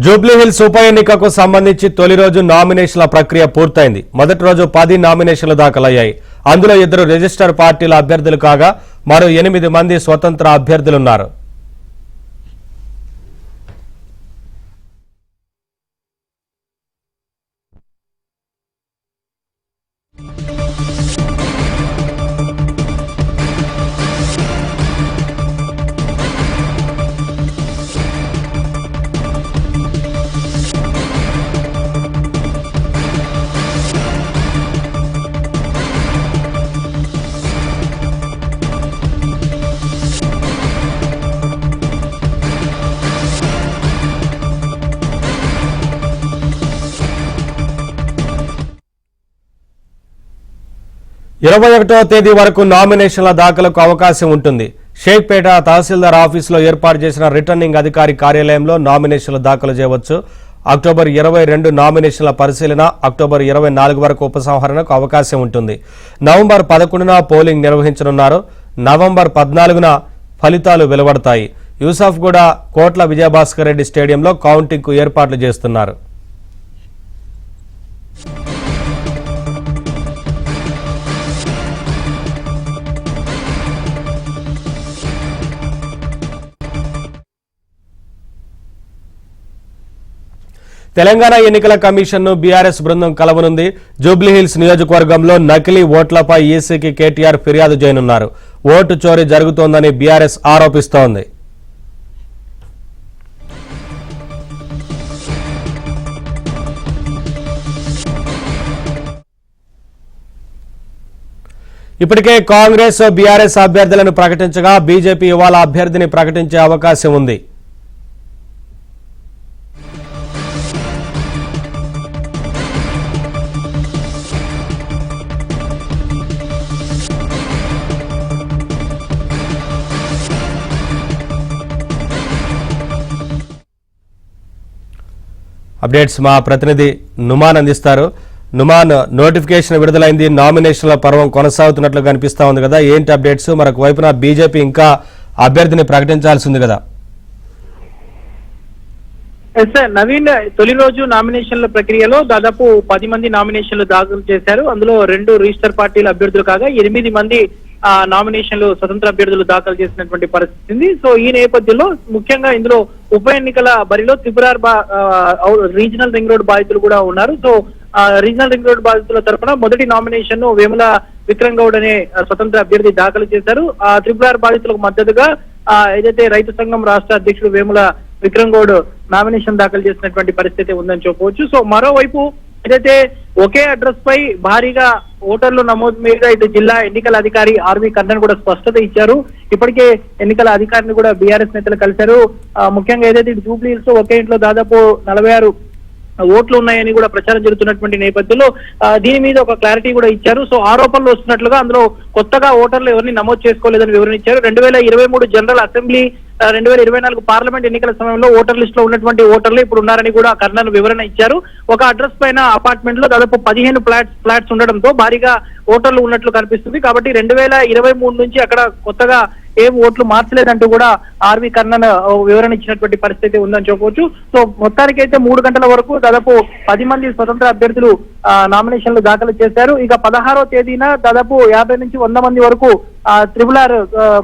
జూబ్లీహిల్స్ ఉప ఎన్నికకు సంబంధించి తొలి రోజు నామినేషన్ల ప్రక్రియ పూర్తయింది. మొదటి రోజు 10 నామినేషన్లు దాఖలయ్యాయి. అందులో 2 రిజిస్టర్ పార్టీల అభ్యర్థులు కాగా మరో 8 మంది స్వతంత్ర అభ్యర్థులున్నారు. ఇరవై 21వ తేదీ వరకు నామినేషన్ల దాఖలకు అవకాశం ఉంటుంది. షేక్పేట తహసీల్దార్ ఆఫీసులో ఏర్పాటు చేసిన రిటర్నింగ్ అధికారి కార్యాలయంలో నామినేషన్లు దాఖలు చేయవచ్చు. అక్టోబర్ 22 నామినేషన్ల పరిశీలన, అక్టోబర్ 24 వరకు ఉపసంహరణకు అవకాశం ఉంటుంది. నవంబర్ 11న పోలింగ్ నిర్వహించనున్నారు. నవంబర్ 14న ఫలితాలు వెలువడతాయి. యూసఫ్గూడ కోట్ల విజయభాస్కర్ రెడ్డి స్టేడియంలో కౌంటింగ్కు ఏర్పాట్లు చేస్తున్నారు. తెలంగాణ ఎన్నికల కమిషన్ను బీఆర్ఎస్ బృందం కలవనుంది. జూబ్లీహిల్స్ నియోజకవర్గంలో నకిలీ ఓట్లపై ఈసీకి కేటీఆర్ ఫిర్యాదు చేయనున్నారు. ఓటు చోరీ జరుగుతోందని బీఆర్ఎస్ ఆరోపిస్తోంది. ఇప్పటికే కాంగ్రెస్ బీఆర్ఎస్ అభ్యర్థులను ప్రకటించగా బీజేపీ ఇవాళ అభ్యర్థిని ప్రకటించే అవకాశం ఉంది. అప్డేట్స్ మా ప్రతినిధి నుమాన్ అందిస్తారు. నుమాన్, నోటిఫికేషన్ విడుదలైంది, నామినేషన్ల పర్వం కొనసాగుతున్నట్లు కనిపిస్తా ఉంది కదా, ఏంటి అప్డేట్స్? మరొక వైపున బీజేపీ ఇంకా అభ్యర్థిని ప్రకటించాల్సి ఉంది కదా. నవీన్, తొలి రోజు నామినేషన్ల ప్రక్రియలో దాదాపు 10 మంది నామినేషన్లు దాఖలు చేశారు. అందులో 2 రిజిస్టర్ పార్టీల అభ్యర్థులు కాగా 8 మంది నామినేషన్లు స్వతంత్ర అభ్యర్థులు దాఖలు చేసినటువంటి పరిస్థితి ఉంది. సో ఈ నేపథ్యంలో ముఖ్యంగా ఇందులో ఉప ఎన్నికల బరిలో త్రిపురార్ రీజనల్ రింగ్ రోడ్ బాధితులు కూడా ఉన్నారు. సో రీజనల్ రింగ్ రోడ్ బాధితుల తరఫున మొదటి నామినేషన్ ను వేముల విక్రమ్ గౌడ్ అనే స్వతంత్ర అభ్యర్థి దాఖలు చేశారు. ఆ త్రిపురార్ బాధితులకు మద్దతుగా ఏదైతే రైతు సంఘం రాష్ట్ర అధ్యక్షుడు వేముల విక్రమ్ గౌడ్ నామినేషన్ దాఖలు చేసినటువంటి పరిస్థితి ఉందని చెప్పవచ్చు. సో మరోవైపు ఏదైతే ఒకే అడ్రస్ పై భారీగా ఓటర్లు నమోదు మీద ఇటు జిల్లా ఎన్నికల అధికారి ఆర్వి కర్ణన్ కూడా స్పష్టత ఇచ్చారు. ఇప్పటికే ఎన్నికల అధికారిని కూడా బీఆర్ఎస్ నేతలు కలిశారు. ముఖ్యంగా ఏదైతే ఇటు జూబ్లీహిల్స్ లో ఒకే ఇంట్లో దాదాపు 46 ఓట్లు ఉన్నాయని కూడా ప్రచారం జరుగుతున్నటువంటి నేపథ్యంలో దీని మీద ఒక క్లారిటీ కూడా ఇచ్చారు. సో ఆరోపణలు వస్తున్నట్లుగా అందులో కొత్తగా ఓటర్లు ఎవరిని నమోదు చేసుకోలేదని వివరణ ఇచ్చారు. 2023 జనరల్ అసెంబ్లీ 2024 పార్లమెంట్ ఎన్నికల సమయంలో ఓటర్ లిస్ట్ లో ఉన్నటువంటి ఓటర్లు ఇప్పుడు ఉన్నారని కూడా కర్ణన్ వివరణ ఇచ్చారు. ఒక అడ్రస్ పైన అపార్ట్మెంట్ లో దాదాపు 15 ఫ్లాట్స్ ఉండడంతో భారీగా ఓటర్లు ఉన్నట్లు కనిపిస్తుంది. కాబట్టి 2023 నుంచి అక్కడ కొత్తగా ఏం ఓట్లు మార్చలేదంటూ కూడా ఆర్వి కర్ణన్ వివరణ ఇచ్చినటువంటి పరిస్థితి ఉందని చెప్పవచ్చు. సో మొత్తానికైతే 3 గంటల వరకు దాదాపు 10 మంది స్వతంత్ర అభ్యర్థులు నామినేషన్లు దాఖలు చేశారు. ఇక 16వ తేదీన దాదాపు 50 నుంచి 100 మంది వరకు త్రిపులార్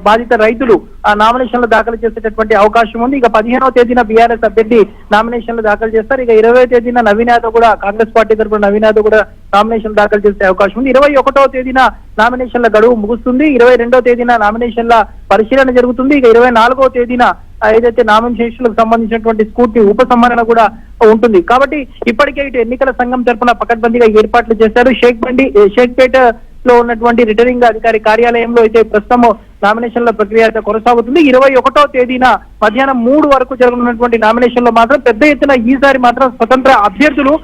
బాధిత రైతులు నామినేషన్లు దాఖలు చేసేటటువంటి అవకాశం ఉంది. ఇక 15వ తేదీన బీఆర్ఎస్ అభ్యర్థి నామినేషన్లు దాఖలు చేస్తారు. ఇక 20వ తేదీన నవీన్ యాదవ్ కూడా కాంగ్రెస్ పార్టీ తరఫున నవీన్ యాదవ్ కూడా నామినేషన్ దాఖలు చేసే అవకాశం ఉంది. 21వ తేదీన నామినేషన్ల గడువు ముగుస్తుంది. 22వ తేదీన నామినేషన్ల పరిశీలన జరుగుతుంది. ఇక 24వ తేదీన ఏదైతే నామినేషన్లకు సంబంధించినటువంటి స్కూటీ ఉపసంహరణ కూడా ఉంటుంది. కాబట్టి ఇప్పటికే ఇటు ఎన్నికల సంఘం తరఫున పకడ్బందీగా ఏర్పాట్లు చేశారు. షేక్పేట లో ఉన్నటువంటి రిటర్నింగ్ అధికారి కార్యాలయంలో అయితే ప్రస్తుతం నామినేషన్ల ప్రక్రియ అయితే కొనసాగుతుంది. 21వ తేదీన మధ్యాహ్నం 3 వరకు జరగనున్నటువంటి నామినేషన్ లో మాత్రం పెద్ద ఎత్తున ఈసారి మాత్రం స్వతంత్ర అభ్యర్థులు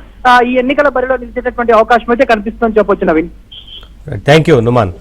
ఈ ఎన్నికల బరిలో నిలిచేటటువంటి అవకాశం అయితే కనిపిస్తుందని చెప్పొచ్చు. Naveen, thank you Numan.